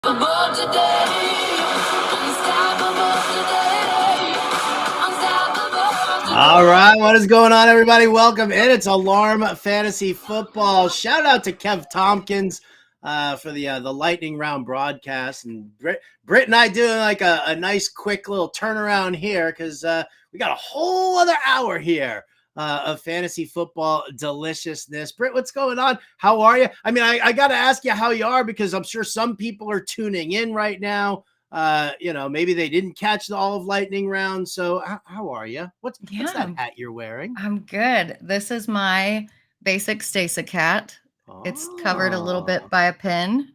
Unstoppable today. Unstoppable today. Unstoppable today. All right, what is going on, everybody? Welcome in. It's Alarm Fantasy Football. Shout out to Kev Tompkins for the lightning round broadcast, and Britt and I doing like a nice, quick little turnaround here because we got a whole other hour here of fantasy football deliciousness. Britt, what's going on? How are you? I mean, I got to ask you how you are because I'm sure some people are tuning in right now. Maybe they didn't catch all of lightning round. So how are you? What's that hat you're wearing? I'm good. This is my basic Stasik hat. It's covered a little bit by a pin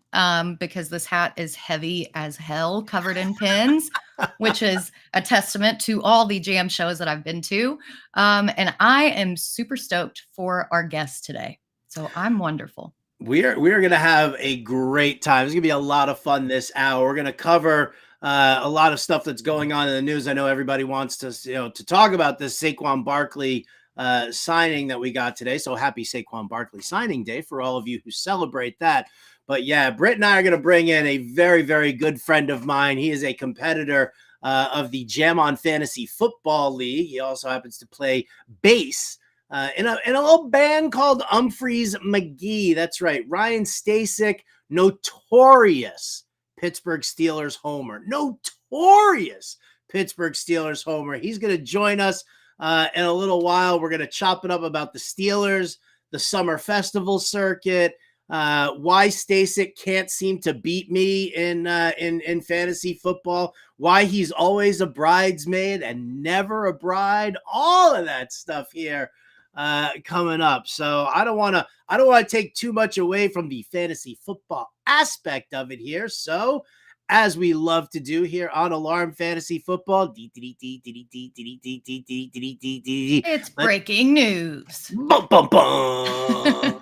because this hat is heavy as hell, covered in pins, which is a testament to all the jam shows that I've been to. And I am super stoked for our guest today. So I'm wonderful. We're going to have a great time. It's going to be a lot of fun this hour. We're going to cover a lot of stuff that's going on in the news. I know everybody wants to talk about this Saquon Barkley signing that we got today. So happy Saquon Barkley signing day for all of you who celebrate that. But yeah, Britt and I are going to bring in a very, very good friend of mine. He is a competitor of the Jam on Fantasy Football League. He also happens to play bass in a little band called Umphrey's McGee. That's right. Ryan Stasik, notorious Pittsburgh Steelers homer. Notorious Pittsburgh Steelers homer. He's going to join us in a little while. We're going to chop it up about the Steelers, the summer festival circuit, why Stasik can't seem to beat me in fantasy football, why he's always a bridesmaid and never a bride, all of that stuff here coming up. So I don't want to take too much away from the fantasy football aspect of it here. So as we love to do here on Alarm Fantasy Football, it's breaking news. Bum, bum, bum.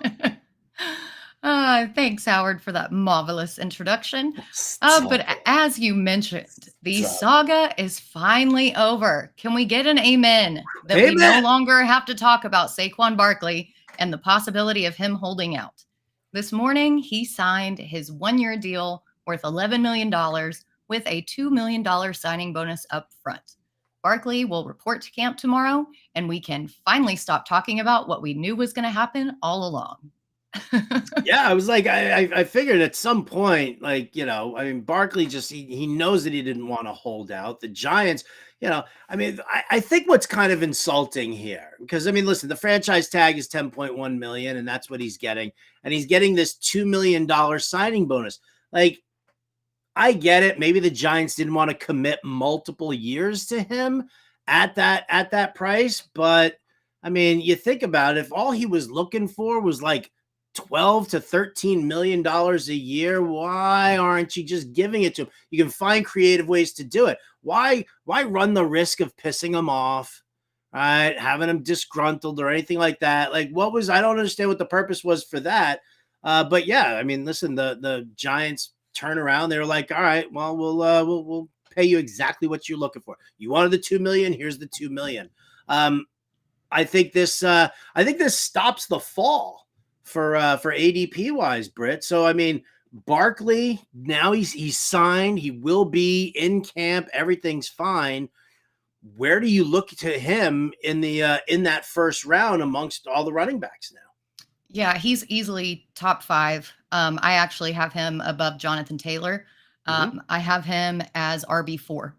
Thanks, Howard, for that marvelous introduction. But as you mentioned, the saga is finally over. Can we get an amen that we no longer have to talk about Saquon Barkley and the possibility of him holding out? This morning, he signed his one-year deal worth $11 million with a $2 million signing bonus up front. Barkley will report to camp tomorrow, and we can finally stop talking about what we knew was going to happen all along. Yeah, I was like, I figured at some point, Barkley just, he knows that he didn't want to hold out. The Giants, I think what's kind of insulting here, because, listen, the franchise tag is $10.1 million, and that's what he's getting. And he's getting this $2 million signing bonus. Like, I get it. Maybe the Giants didn't want to commit multiple years to him at that price. But, you think about it, if all he was looking for was like $12 to $13 million a year, why aren't you just giving it to him? You can find creative ways to do it. Why run the risk of pissing him off, right? Having him disgruntled or anything like that? Like, I don't understand what the purpose was for that. But yeah, listen, the Giants turn around. They were like, all right, well, we'll pay you exactly what you're looking for. You wanted the $2 million. Here's the $2 million. I think this stops the fall for ADP wise, Britt. So Barkley, now he's signed. He will be in camp. Everything's fine. Where do you look to him in that first round amongst all the running backs now? Yeah, he's easily top 5. I actually have him above Jonathan Taylor. I have him as RB4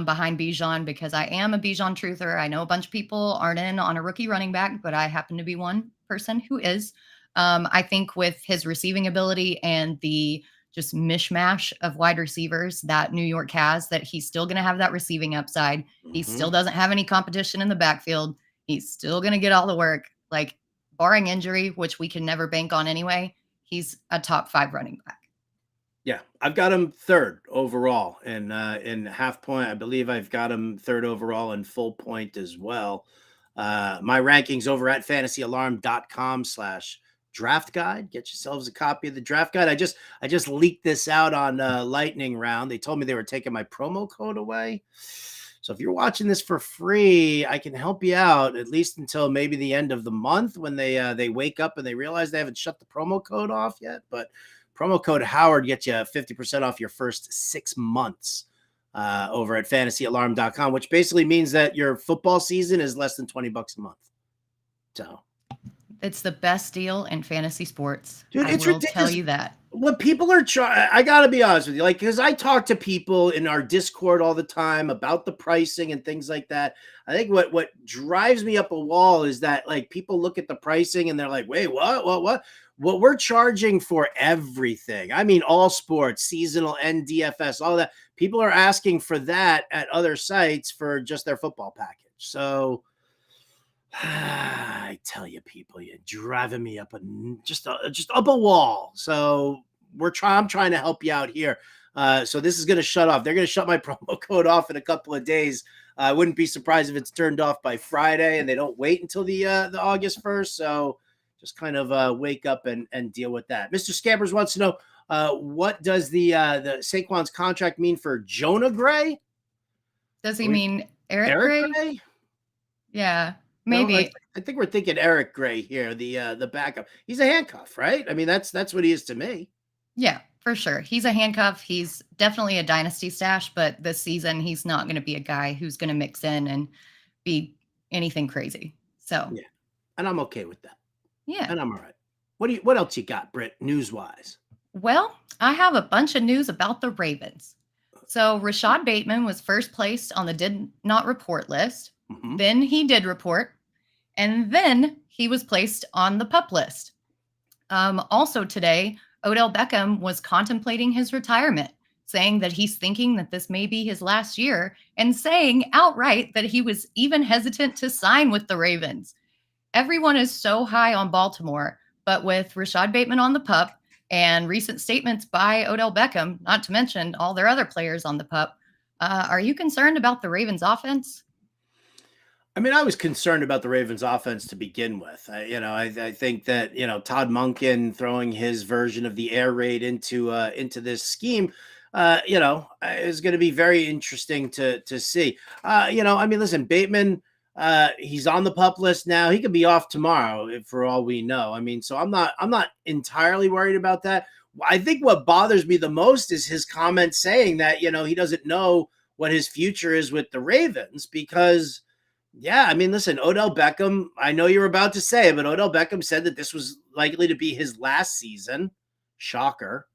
behind Bijan because I am a Bijan truther. I know a bunch of people aren't in on a rookie running back, but I happen to be one person who is. I think with his receiving ability and the just mishmash of wide receivers that New York has, that he's still going to have that receiving upside. He still doesn't have any competition in the backfield. He's still going to get all the work. Like, barring injury, which we can never bank on anyway, he's a top 5 running back. Yeah, I've got him 3rd overall in half point. I believe I've got him 3rd overall in full point as well. My rankings over at fantasyalarm.com/draft guide. Get yourselves a copy of the draft guide. I just leaked this out on Lightning Round. They told me they were taking my promo code away. So if you're watching this for free, I can help you out at least until maybe the end of the month when they wake up and they realize they haven't shut the promo code off yet. But Promo code Howard gets you 50% off your first 6 months over at fantasyalarm.com, which basically means that your football season is less than $20 a month. So it's the best deal in fantasy sports. Dude, I it's will ridiculous. tell you that. What people are trying, I gotta be honest with you, like, because I talk to people in our Discord all the time about the pricing and things like that. I think what drives me up a wall is that, like, people look at the pricing and they're like, wait, what? What we're charging for everything. I mean, all sports, seasonal and DFS, all that. People are asking for that at other sites for just their football package. So I tell you, people, you're driving me up just up a wall. So I'm trying to help you out here. So this is going to shut off. They're going to shut my promo code off in a couple of days. I wouldn't be surprised if it's turned off by Friday, and they don't wait until the August 1st. So just kind of wake up and deal with that. Mr. Scabbers wants to know, what does the Saquon's contract mean for Jonah Gray? Does he mean Eric Gray? Yeah. Maybe. No, I think we're thinking Eric Gray here, the backup. He's a handcuff, right? I mean, that's what he is to me. Yeah, for sure. He's a handcuff. He's definitely a dynasty stash, but this season he's not going to be a guy who's going to mix in and be anything crazy. So yeah, and I'm okay with that. Yeah, and I'm all right. What else you got, Britt, news-wise? Well, I have a bunch of news about the Ravens. So Rashad Bateman was first placed on the did not report list. Mm-hmm. Then he did report. And then he was placed on the PUP list. Also today, Odell Beckham was contemplating his retirement, saying that he's thinking that this may be his last year, and saying outright that he was even hesitant to sign with the Ravens. Everyone is so high on Baltimore, but with Rashad Bateman on the PUP and recent statements by Odell Beckham, not to mention all their other players on the PUP, are you concerned about the Ravens offense? I mean, I was concerned about the Ravens offense to begin with. I think that, Todd Monken throwing his version of the air raid into this scheme, is going to be very interesting to see. I mean, listen, Bateman, he's on the PUP list now. He could be off tomorrow for all we know. I mean, so I'm not entirely worried about that. I think what bothers me the most is his comment saying that, he doesn't know what his future is with the Ravens because, yeah, I mean, listen, Odell Beckham, I know you're about to say it, but Odell Beckham said that this was likely to be his last season. Shocker.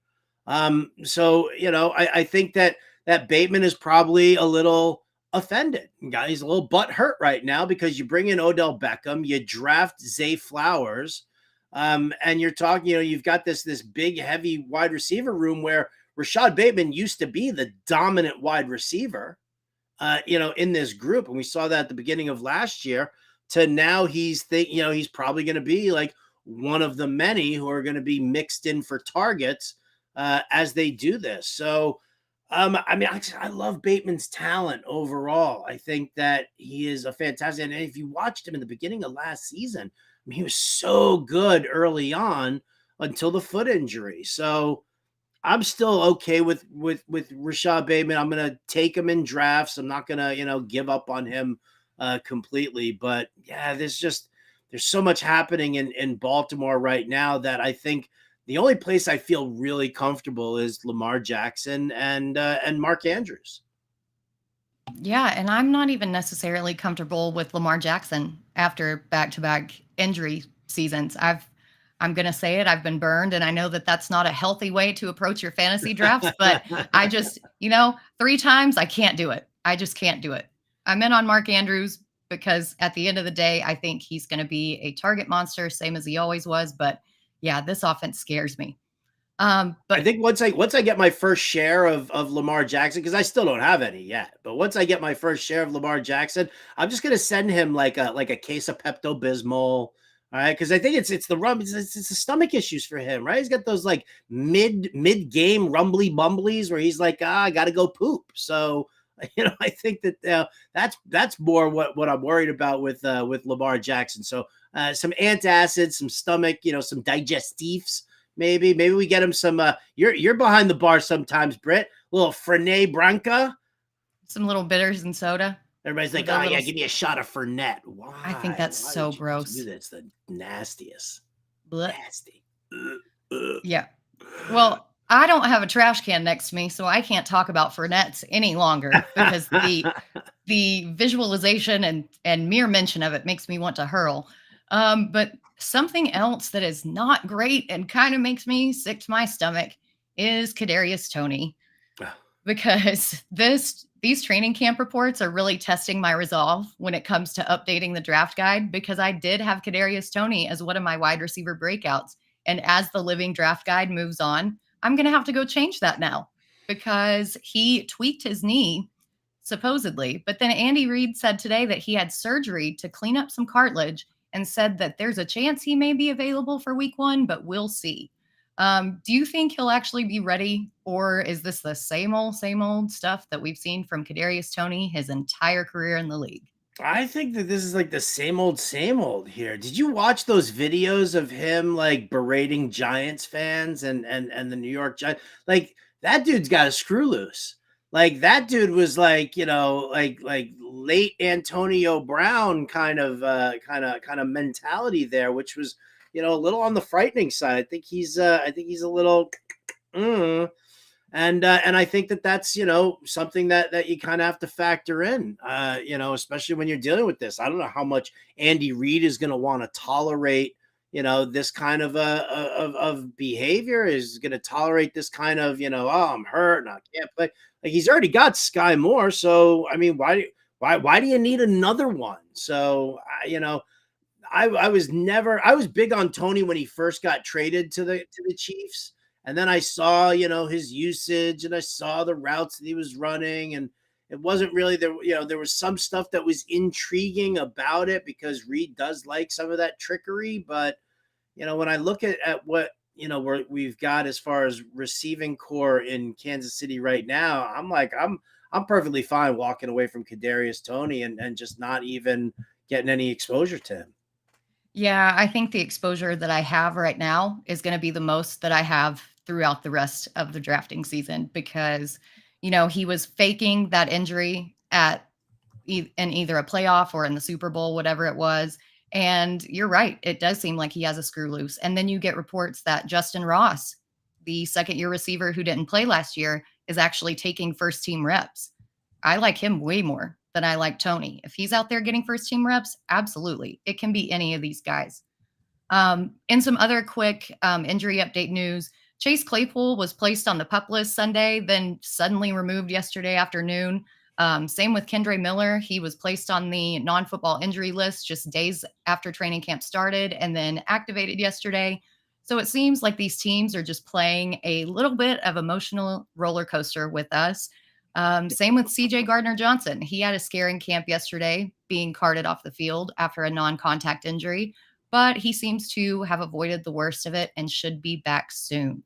So, I think that Bateman is probably a little offended. He's a little butthurt right now because you bring in Odell Beckham, you draft Zay Flowers, and you're talking, you've got this big, heavy wide receiver room where Rashad Bateman used to be the dominant wide receiver. In this group. And we saw that at the beginning of last year to now he's probably going to be like one of the many who are going to be mixed in for targets as they do this. So, I mean, I love Bateman's talent overall. I think that he is a fantastic, and if you watched him in the beginning of last season, I mean, he was so good early on until the foot injury. So, I'm still okay with Rashad Bateman. I'm going to take him in drafts. I'm not going to, give up on him completely. But yeah, there's so much happening in Baltimore right now that I think the only place I feel really comfortable is Lamar Jackson and Mark Andrews. Yeah, and I'm not even necessarily comfortable with Lamar Jackson after back-to-back injury seasons. I'm going to say it. I've been burned, and I know that that's not a healthy way to approach your fantasy drafts, but I just, 3 times, I can't do it. I just can't do it. I'm in on Mark Andrews because at the end of the day, I think he's going to be a target monster, same as he always was. But yeah, this offense scares me. But I think once I get my first share of Lamar Jackson, because I still don't have any yet, but once I get my first share of Lamar Jackson, I'm just going to send him like a case of Pepto-Bismol. All right, because I think it's the stomach issues for him, right? He's got those like mid game rumbly bumblies where he's like, I got to go poop. So I think that that's more what I'm worried about with Lamar Jackson. So some antacids, some stomach, some digestifs. Maybe we get him some. You're behind the bar sometimes, Britt. A little Fernet Branca, some little bitters and soda. Everybody's like, oh, yeah, give me a shot of Fernet. Why? I think that's so gross. That's the nastiest. Blech. Nasty. Yeah. Well, I don't have a trash can next to me, so I can't talk about Fournette any longer because the visualization and mere mention of it makes me want to hurl. But something else that is not great and kind of makes me sick to my stomach is Kadarius Toney, because these training camp reports are really testing my resolve when it comes to updating the draft guide, because I did have Kadarius Toney as one of my wide receiver breakouts. And as the living draft guide moves on, I'm going to have to go change that now because he tweaked his knee supposedly. But then Andy Reid said today that he had surgery to clean up some cartilage and said that there's a chance he may be available for week 1, but we'll see. Do you think he'll actually be ready, or is this the same old stuff that we've seen from Kadarius Toney his entire career in the league? I think that this is like the same old here. Did you watch those videos of him like berating Giants fans and the New York Giants? Like that dude's got a screw loose. Like that dude was like, like late Antonio Brown kind of mentality there, which was, a little on the frightening side. I think he's a little and I think that that's something that you kind of have to factor in, especially when you're dealing with this. I don't know how much Andy Reid is going to want to tolerate this kind of behavior, is going to tolerate this kind of oh, I'm hurt and I can't play. Like he's already got Sky Moore, so I mean why do you need another one? So I was big on Toney when he first got traded to the Chiefs. And then I saw, his usage, and I saw the routes that he was running, and it wasn't really there. There was some stuff that was intriguing about it because Reed does like some of that trickery. But when I look at what we've got as far as receiving core in Kansas City right now, I'm perfectly fine walking away from Kadarius Toney and just not even getting any exposure to him. Yeah, I think the exposure that I have right now is going to be the most that I have throughout the rest of the drafting season because, he was faking that injury in either a playoff or in the Super Bowl, whatever it was. And you're right. It does seem like he has a screw loose. And then you get reports that Justin Ross, the second year receiver who didn't play last year, is actually taking first team reps. I like him way more than I like Toney. If he's out there getting first team reps, absolutely. It can be any of these guys. In some other quick injury update news, Chase Claypool was placed on the PUP list Sunday, then suddenly removed yesterday afternoon. Same with Kendre Miller. He was placed on the non-football injury list just days after training camp started and then activated yesterday. So it seems like these teams are just playing a little bit of emotional roller coaster with us. Same with CJ Gardner-Johnson. He had a scare in camp yesterday, being carted off the field after a non-contact injury, but he seems to have avoided the worst of it and should be back soon.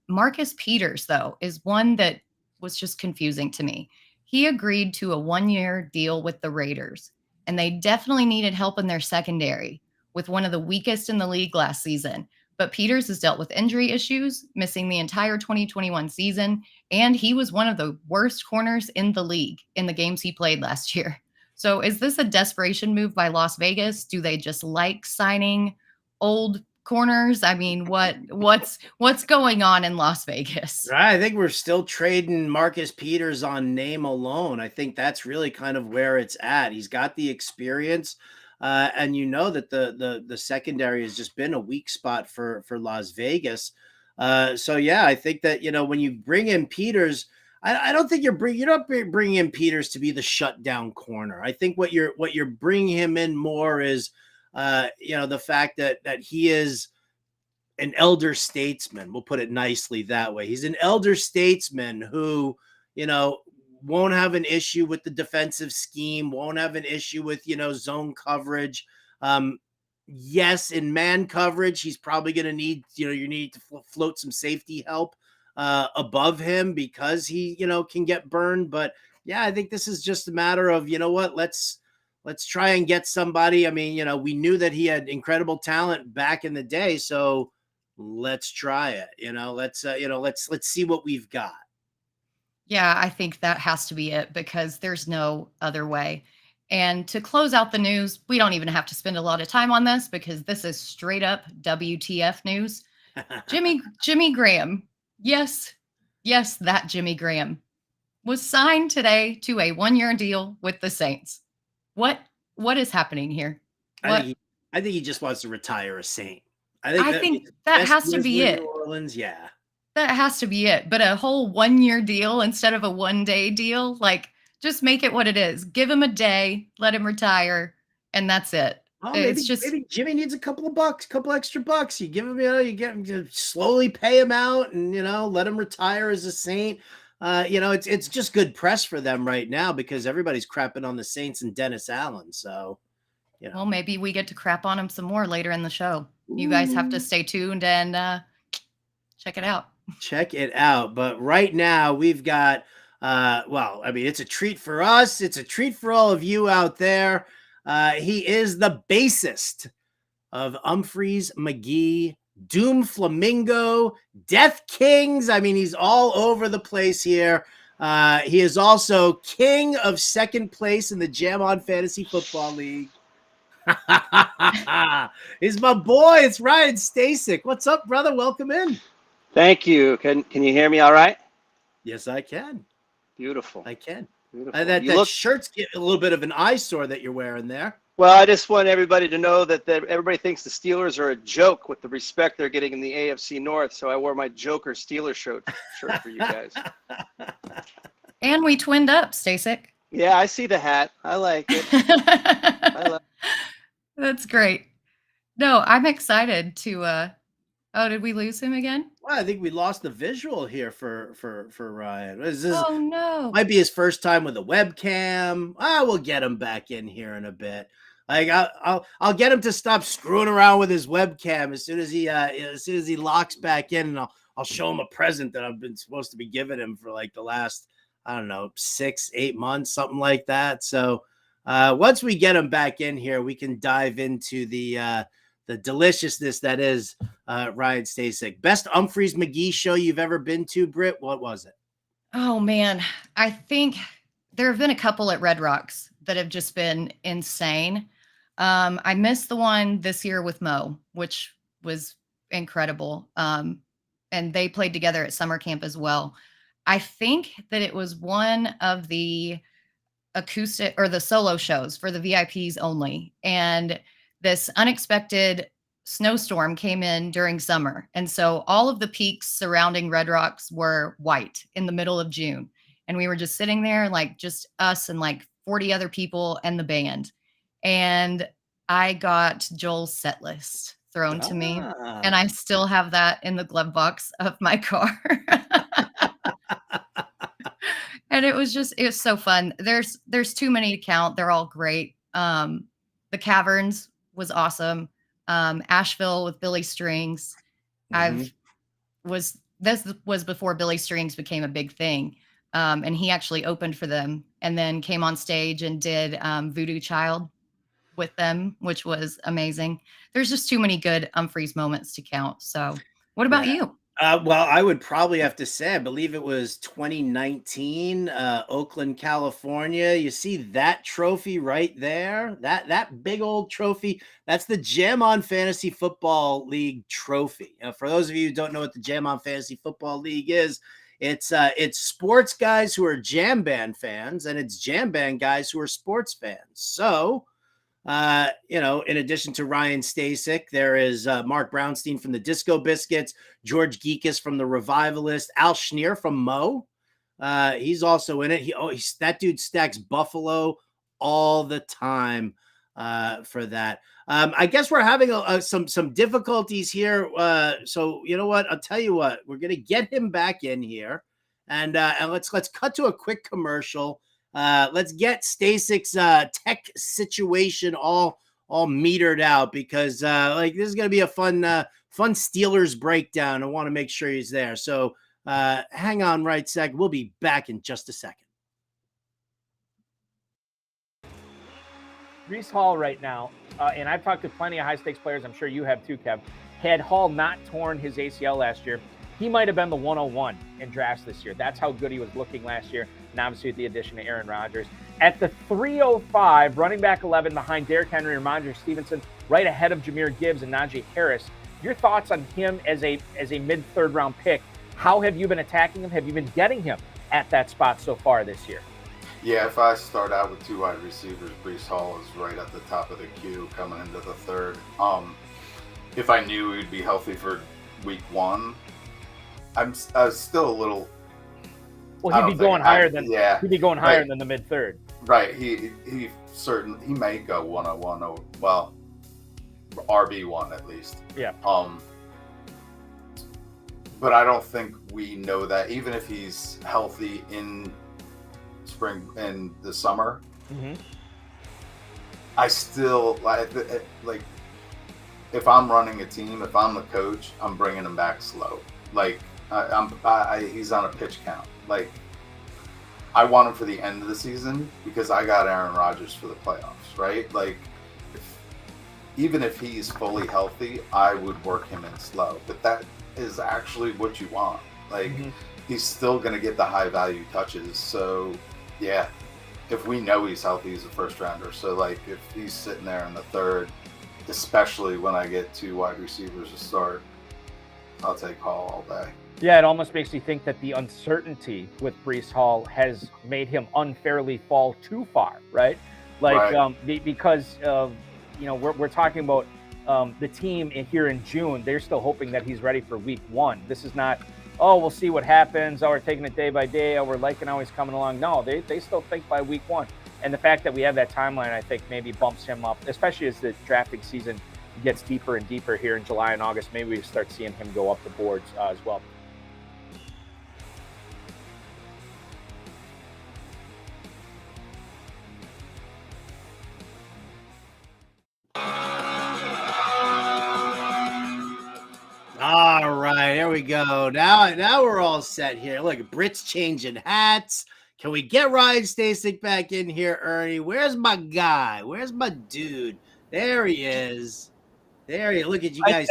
Marcus Peters, though, is one that was just confusing to me. He agreed to a 1-year deal with the Raiders, and they definitely needed help in their secondary with one of the weakest in the league last season. But Peters has dealt with injury issues, missing the entire 2021 season, and he was one of the worst corners in the league in the games he played last year. So is this a desperation move by Las Vegas? Do they just like signing old corners? I mean, what's going on in Las Vegas? Right. I think we're still trading Marcus Peters on name alone. I think that's really kind of where it's at. He's got the experience. And that the secondary has just been a weak spot for Las Vegas. So yeah, I think that when you bring in Peters, I don't think you're not bringing in Peters to be the shutdown corner. I think what you're bringing him in more is the fact that he is an elder statesman. We'll put it nicely that way. He's an elder statesman who won't have an issue with the defensive scheme, won't have an issue with, zone coverage. Yes, in man coverage, he's probably going to need, you need to float some safety help above him because he, can get burned. But yeah, I think this is just a matter of, let's try and get somebody. I mean, we knew that he had incredible talent back in the day. So let's try it, let's see what we've got. Yeah, I think that has to be it because there's no other way. And to close out the news, we don't even have to spend a lot of time on this because this is straight up WTF news. Jimmy Graham. Yes, that Jimmy Graham was signed today to a 1-year deal with the Saints. What is happening here? I think he just wants to retire a Saint. I think that has to be it. New Orleans, yeah. That has to be it. But a whole 1-year deal instead of a 1-day deal, like just make it what it is. Give him a day, let him retire, and that's it. Oh, maybe Jimmy needs a couple extra bucks. You give him, you get him to slowly pay him out, and let him retire as a Saint. It's just good press for them right now because everybody's crapping on the Saints and Dennis Allen. So, well, maybe we get to crap on him some more later in the show. You guys have to stay tuned and check it out. Check it out. But right now we've got, it's a treat for us. It's a treat for all of you out there. He is the bassist of Umphrey's, McGee, Doom Flamingo, Death Kings. I mean, he's all over the place here. He is also king of second place in the Jam On Fantasy Football League. He's my boy. It's Ryan Stasik. What's up, brother? Welcome in. Thank you. Can you hear me all right? Yes, I can. Beautiful. I can. Beautiful. That shirt's a little bit of an eyesore that you're wearing there. Well, I just want everybody to know that everybody thinks the Steelers are a joke with the respect they're getting in the AFC North. So I wore my Joker Steelers shirt for you guys. And we twinned up, Stasik. Yeah, I see the hat. I like it. That's great. No, I'm excited to. Oh, did we lose him again? Well, I think we lost the visual here for Ryan. Oh no! Might be his first time with a webcam. We'll get him back in here in a bit. Like I'll get him to stop screwing around with his webcam as soon as he locks back in, and I'll show him a present that I've been supposed to be giving him for like the last 6-8 months, something like that. So once we get him back in here, we can dive into the deliciousness that is Ryan Stasik. Best Umphrey's McGee show you've ever been to, Britt? What was it? Oh man, I think there have been a couple at Red Rocks that have just been insane. I missed the one this year with Mo, which was incredible. And they played together at summer camp as well. I think that it was one of the acoustic or the solo shows for the VIPs only. And this unexpected snowstorm came in during summer. And so all of the peaks surrounding Red Rocks were white in the middle of June. And we were just sitting there, like just us and like 40 other people and the band. And I got Joel's set list thrown to me. And I still have that in the glove box of my car. And it was so fun. There's too many to count. They're all great. The Caverns was awesome. Asheville with Billy Strings. This was before Billy Strings became a big thing. And he actually opened for them and then came on stage and did Voodoo Child with them, which was amazing. There's just too many good Umphrey's moments to count. So what about you? Well, I would probably have to say, I believe it was 2019, Oakland, California. You see that trophy right there? That big old trophy. That's the Jam On Fantasy Football League trophy. For those of you who don't know what the Jam On Fantasy Football League is, it's sports guys who are jam band fans, and it's jam band guys who are sports fans. So, in addition to Ryan Stasik, there is Mark Brownstein from the Disco Biscuits, George Geekus from the Revivalist, Al Schneer from Mo. He's also in it. That dude stacks Buffalo all the time for that. I guess we're having some difficulties here. So you know what? I'll tell you what. We're gonna get him back in here, and let's cut to a quick commercial. Let's get Stasik's tech situation all metered out because this is gonna be a fun Steelers breakdown. I want to make sure he's there. So hang on right sec. We'll be back in just a second. Breece Hall right now, and I've talked to plenty of high-stakes players, I'm sure you have too, Kev. Had Hall not torn his ACL last year, he might have been the 101 in drafts this year. That's how good he was looking last year, and obviously with the addition of Aaron Rodgers. At the 305, running back 11 behind Derrick Henry and Ramondre Stevenson, right ahead of Jahmyr Gibbs and Najee Harris. Your thoughts on him as a mid-third round pick? How have you been attacking him? Have you been getting him at that spot so far this year? Yeah, if I start out with 2 wide receivers, Breece Hall is right at the top of the queue coming into the third. If I knew he'd be healthy for week 1, I was still a little. Well, he'd be going higher than the mid-third. Right. He may go 101 or well, RB1 at least. Yeah. But I don't think we know that even if he's healthy in spring and the summer, I still like if I'm running a team, if I'm the coach, I'm bringing him back slow. Like he's on a pitch count. Like I want him for the end of the season because I got Aaron Rodgers for the playoffs, right? Like even if he's fully healthy, I would work him in slow. But that is actually what you want. Like he's still going to get the high value touches. So yeah, if we know he's healthy, he's a first rounder. So like if he's sitting there in the third, especially when I get 2 wide receivers to start, I'll take Hall all day. Yeah, it almost makes you think that the uncertainty with Breece Hall has made him unfairly fall too far, right? Like because we're talking about the team here in June. They're still hoping that he's ready for week 1. This is not, oh, we'll see what happens. Oh, we're taking it day by day. Oh, we're liking how he's coming along. No, they still think by week 1. And the fact that we have that timeline, I think, maybe bumps him up, especially as the drafting season gets deeper and deeper here in July and August. Maybe we start seeing him go up the boards as well. All right, here we go. Now we're all set here. Look, Britt's changing hats. Can we get Ryan Stasik back in here, Ernie? Where's my guy? Where's my dude? There he is. There he is. Look at you guys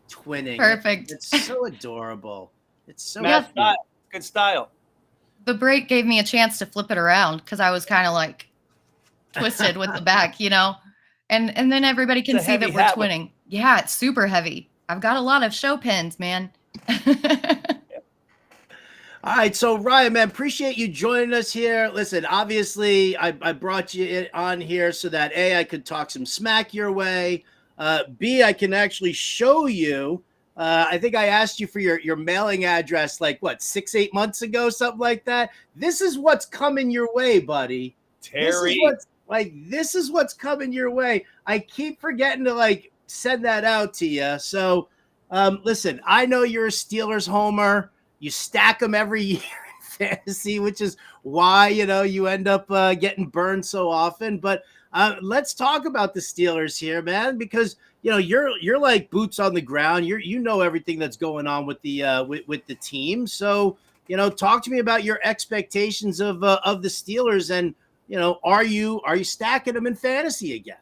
twinning. Perfect. It's so adorable. It's so good style. The break gave me a chance to flip it around because I was kind of like twisted with the back, and then everybody can see that we're twinning. Yeah, it's super heavy. I've got a lot of show pins, man. All right, so Ryan, man, appreciate you joining us here. Listen, obviously, I brought you on here so that A, I could talk some smack your way. B, I can actually show you. I think I asked you for your mailing address, 6-8 months ago, something like that. This is what's coming your way, buddy. Terry. This is what's coming your way. I keep forgetting to send that out to you. So, listen, I know you're a Steelers homer. You stack them every year in fantasy, which is why, you end up getting burned so often. But let's talk about the Steelers here, man, because, you're like boots on the ground. You know everything that's going on with the with the team. So, talk to me about your expectations of the Steelers and, are you stacking them in fantasy again?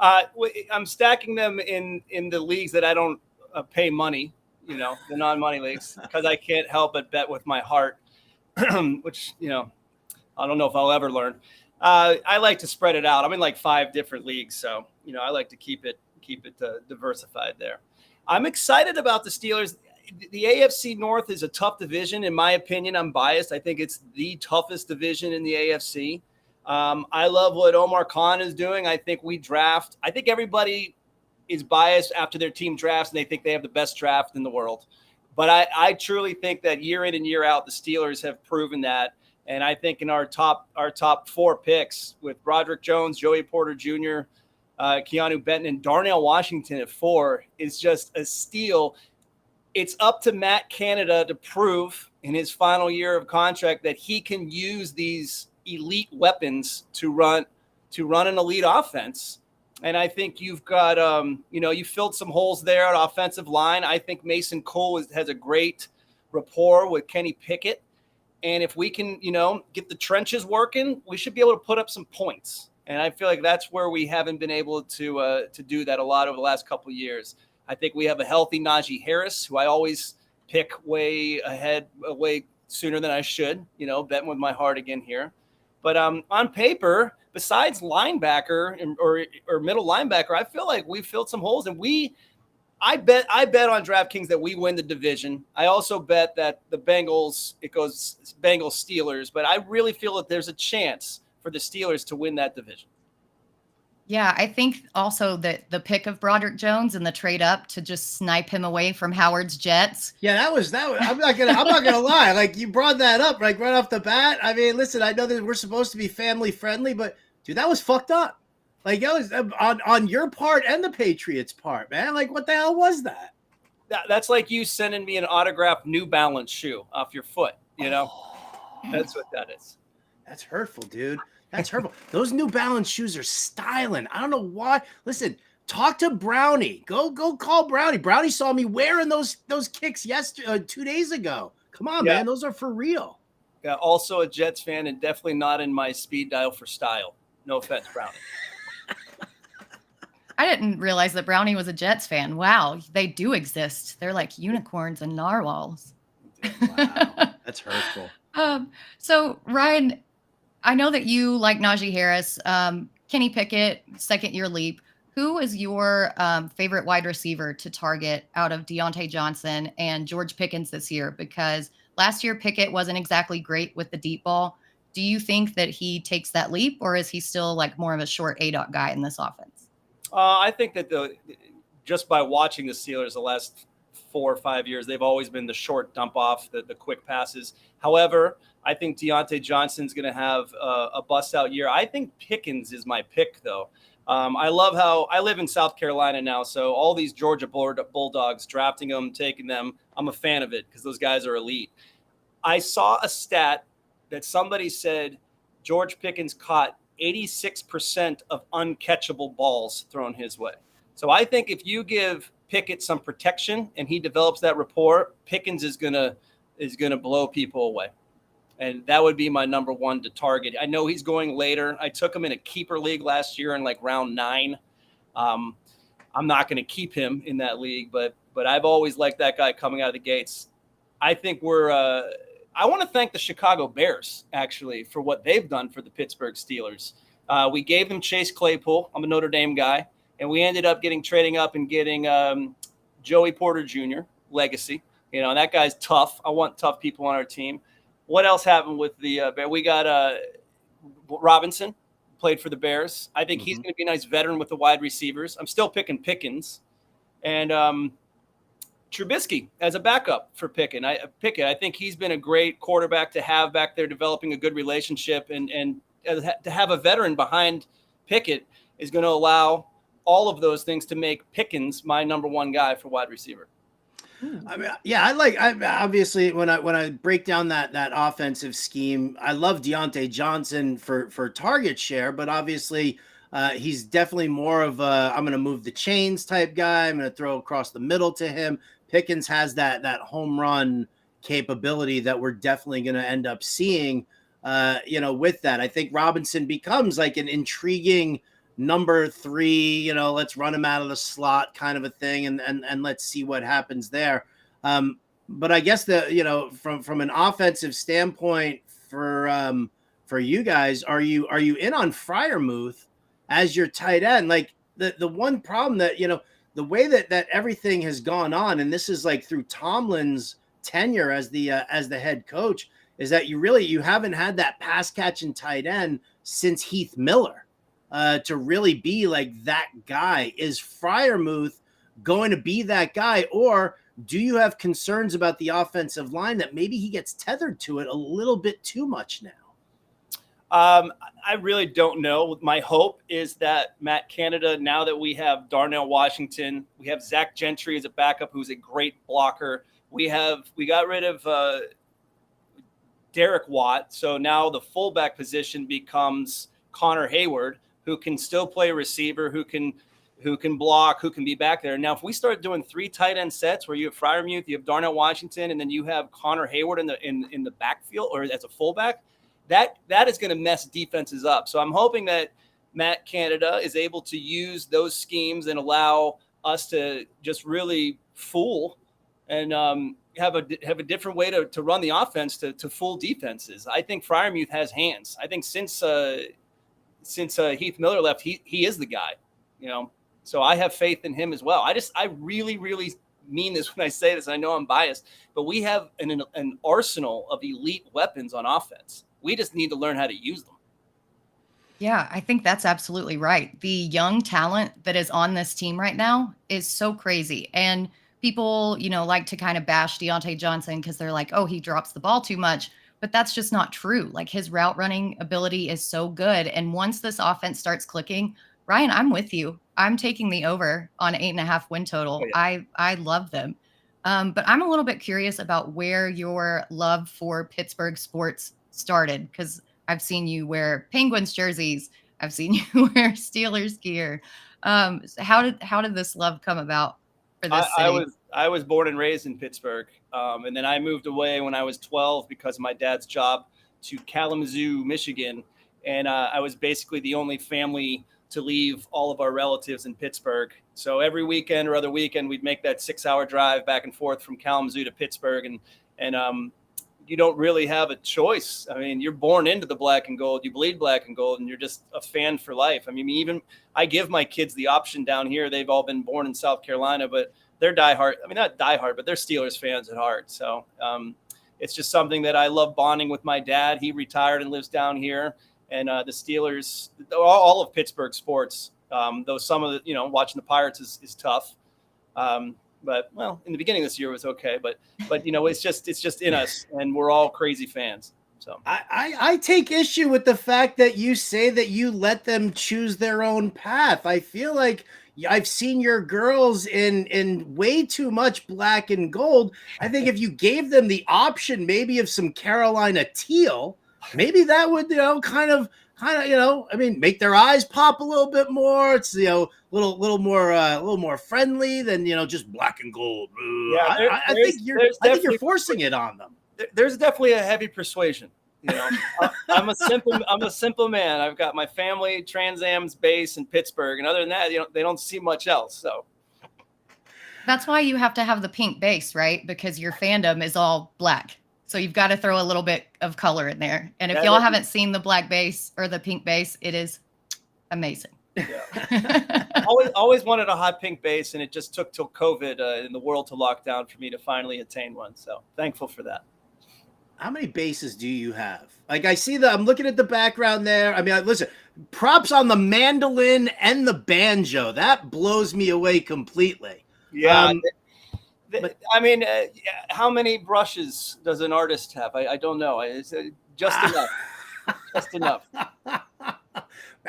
I'm stacking them in the leagues that I don't pay money, the non-money leagues, because I can't help but bet with my heart, which, I don't know if I'll ever learn. I like to spread it out. I'm in 5 different leagues, so, I like to keep it diversified there. I'm excited about the Steelers. The AFC North is a tough division. In my opinion, I'm biased. I think it's the toughest division in the AFC. I love what Omar Khan is doing. I think everybody is biased after their team drafts and they think they have the best draft in the world. But I truly think that year in and year out, the Steelers have proven that. And I think in our top 4 picks with Broderick Jones, Joey Porter Jr., Keanu Benton, and Darnell Washington at 4 is just a steal. It's up to Matt Canada to prove in his final year of contract that he can use these elite weapons to run an elite offense. And I think you've got, you filled some holes there at offensive line. I think Mason Cole has a great rapport with Kenny Pickett. And if we can, get the trenches working, we should be able to put up some points. And I feel like that's where we haven't been able to do that a lot over the last couple of years. I think we have a healthy Najee Harris, who I always pick way sooner than I should, betting with my heart again here. But on paper, besides linebacker or middle linebacker, I feel like we've filled some holes. And I bet on DraftKings that we win the division. I also bet that the Bengals, it goes Bengals Steelers, but I really feel that there's a chance for the Steelers to win that division. Yeah, I think also that the pick of Broderick Jones and the trade up to just snipe him away from Howard's Jets. Yeah, that was. I'm not gonna lie. Like, you brought that up like right off the bat. I mean, listen, I know that we're supposed to be family friendly, but dude, that was fucked up. Like, that was on your part and the Patriots' part, man. Like, what the hell was that? That's like you sending me an autographed New Balance shoe off your foot. You know, that's what that is. That's hurtful, dude. That's hurtful. Those New Balance shoes are styling. I don't know why. Listen, talk to Brownie. Go call Brownie. Brownie saw me wearing those kicks 2 days ago. Come on, man. Those are for real. Yeah, also a Jets fan and definitely not in my speed dial for style. No offense, Brownie. I didn't realize that Brownie was a Jets fan. Wow, they do exist. They're like unicorns and narwhals. Wow, that's hurtful. So Ryan, I know that you like Najee Harris, Kenny Pickett, second-year leap. Who is your favorite wide receiver to target out of Deontay Johnson and George Pickens this year? Because last year Pickett wasn't exactly great with the deep ball. Do you think that he takes that leap, or is he still like more of a short A-dot guy in this offense? I think that just by watching the Steelers the last 4 or 5 years, they've always been the short dump off, the quick passes. However, I think Deontay Johnson's going to have a bust out year. I think Pickens is my pick, though. I love how I live in South Carolina now. So all these Georgia Bulldogs, drafting them, taking them, I'm a fan of it because those guys are elite. I saw a stat that somebody said George Pickens caught 86% of uncatchable balls thrown his way. So I think if you give Pickett some protection and he develops that rapport, Pickens is gonna blow people away. And that would be my number one to target. I know he's going later. I took him in a keeper league last year in like round 9. I'm not going to keep him in that league, but I've always liked that guy coming out of the gates. I think I want to thank the Chicago Bears, actually, for what they've done for the Pittsburgh Steelers. We gave them Chase Claypool. I'm a Notre Dame guy. And we ended up trading up and getting Joey Porter Jr., legacy. You know, that guy's tough. I want tough people on our team. What else happened with the Bears? We got Robinson, played for the Bears. I think he's going to be a nice veteran with the wide receivers. I'm still picking Pickens. And Trubisky as a backup for Pickett. I think he's been a great quarterback to have back there, developing a good relationship. And to have a veteran behind Pickett is going to allow all of those things to make Pickens my number one guy for wide receiver. I mean, yeah, I obviously when I break down that offensive scheme, I love Deontay Johnson for target share, but obviously he's definitely more of a I'm going to move the chains type guy. I'm going to throw across the middle to him. Pickens has that home run capability that we're definitely going to end up seeing. With that, I think Robinson becomes like an intriguing number 3, let's run him out of the slot kind of a thing. And let's see what happens there. But I guess from an offensive standpoint for you guys, are you in on Freiermuth as your tight end? Like the one problem that, the way that everything has gone on, and this is like through Tomlin's tenure as the head coach, is that you haven't had that pass catching tight end since Heath Miller. To really be like that guy. Is Freiermuth going to be that guy, or do you have concerns about the offensive line that maybe he gets tethered to it a little bit too much now? I really don't know. My hope is that Matt Canada, now that we have Darnell Washington, we have Zach Gentry as a backup who's a great blocker. We got rid of Derek Watt, so now the fullback position becomes Connor Hayward, who can still play receiver, who can block, who can be back there. Now, if we start doing 3 tight end sets where you have Freiermuth, you have Darnell Washington, and then you have Connor Hayward in the backfield or as a fullback, that is going to mess defenses up. So I'm hoping that Matt Canada is able to use those schemes and allow us to just really fool and have a different way to run the offense to fool defenses. I think Freiermuth has hands. I think since Heath Miller left, he is the guy. So I have faith in him as well. I really, really mean this when I say this. I know I'm biased, but we have an arsenal of elite weapons on offense. We just need to learn how to use them. Yeah, I think that's absolutely right. The young talent that is on this team right now is so crazy. And people, like to kind of bash Deontay Johnson because they're like, oh, he drops the ball too much. But that's just not true. Like, his route running ability is so good. And once this offense starts clicking, Ryan, I'm with you. I'm taking the over on 8.5 win total. Oh, yeah. I love them. But I'm a little bit curious about where your love for Pittsburgh sports started, because I've seen you wear Penguins jerseys. I've seen you wear Steelers gear. How did this love come about for this city? I was born and raised in Pittsburgh, and then I moved away when I was 12 because of my dad's job to Kalamazoo, Michigan, and I was basically the only family to leave all of our relatives in Pittsburgh. So every weekend or other weekend, we'd make that 6-hour drive back and forth from Kalamazoo to Pittsburgh, and you don't really have a choice. I mean, you're born into the black and gold, you bleed black and gold, and you're just a fan for life. I mean, even I give my kids the option down here. They've all been born in South Carolina, but they're diehard. I mean, not diehard, but they're Steelers fans at heart. So it's just something that I love bonding with my dad. He retired and lives down here. And the Steelers, all of Pittsburgh sports, though some of the, watching the Pirates is tough. But well, in the beginning of this year it was okay, but it's just in us, and we're all crazy fans. So I take issue with the fact that you say that you let them choose their own path. I feel like I've seen your girls in way too much black and gold. I think if you gave them the option maybe of some Carolina teal, maybe that would, kind of, I mean, make their eyes pop a little bit more. It's, a little more friendly than, just black and gold. Yeah, I think you're forcing it on them. There's definitely a heavy persuasion. I'm a simple man. I've got my family, Trans Am's base in Pittsburgh, and other than that, they don't see much else. So that's why you have to have the pink base, right? Because your fandom is all black. So you've got to throw a little bit of color in there. And if y'all haven't seen the black base or the pink base, it is amazing. Yeah. always wanted a hot pink base, and it just took till COVID and the world to lock down for me to finally attain one. So thankful for that. How many bases do you have? Like, I see I'm looking at the background there. I mean, listen, props on the mandolin and the banjo. That blows me away completely. Yeah. I mean, how many brushes does an artist have? I don't know. It's just enough. Just enough.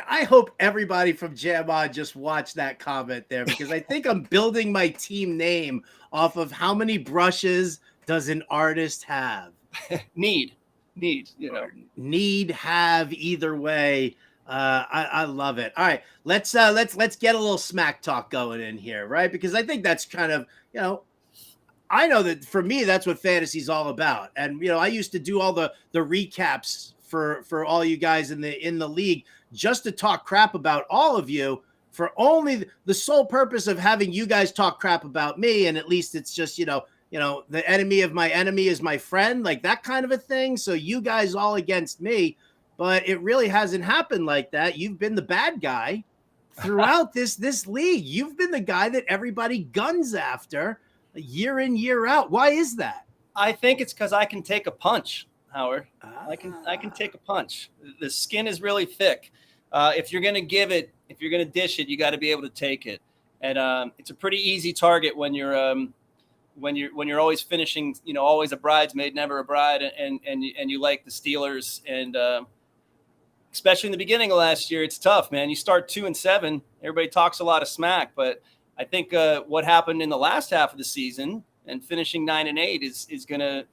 I hope everybody from Jam On just watched that comment there, because I think I'm building my team name off of how many brushes does an artist have. Need, have, either way. I love it. All right, let's get a little smack talk going in here, right? Because I think that's kind of, I know that for me, that's what fantasy's all about. And, I used to do all the recaps for all you guys in the league, just to talk crap about all of you, for only the sole purpose of having you guys talk crap about me. And at least it's just, the enemy of my enemy is my friend, like that kind of a thing. So you guys all against me, but it really hasn't happened like that. You've been the bad guy throughout this league. You've been the guy that everybody guns after year in, year out. Why is that? I think it's because I can take a punch, Howard. I can take a punch. The skin is really thick. If you're going to dish it, you got to be able to take it. And it's a pretty easy target when you're always finishing, always a bridesmaid, never a bride. And you like the Steelers, and especially in the beginning of last year, it's tough, man. You start 2-7, everybody talks a lot of smack, but I think what happened in the last half of the season and finishing 9-8 is going to,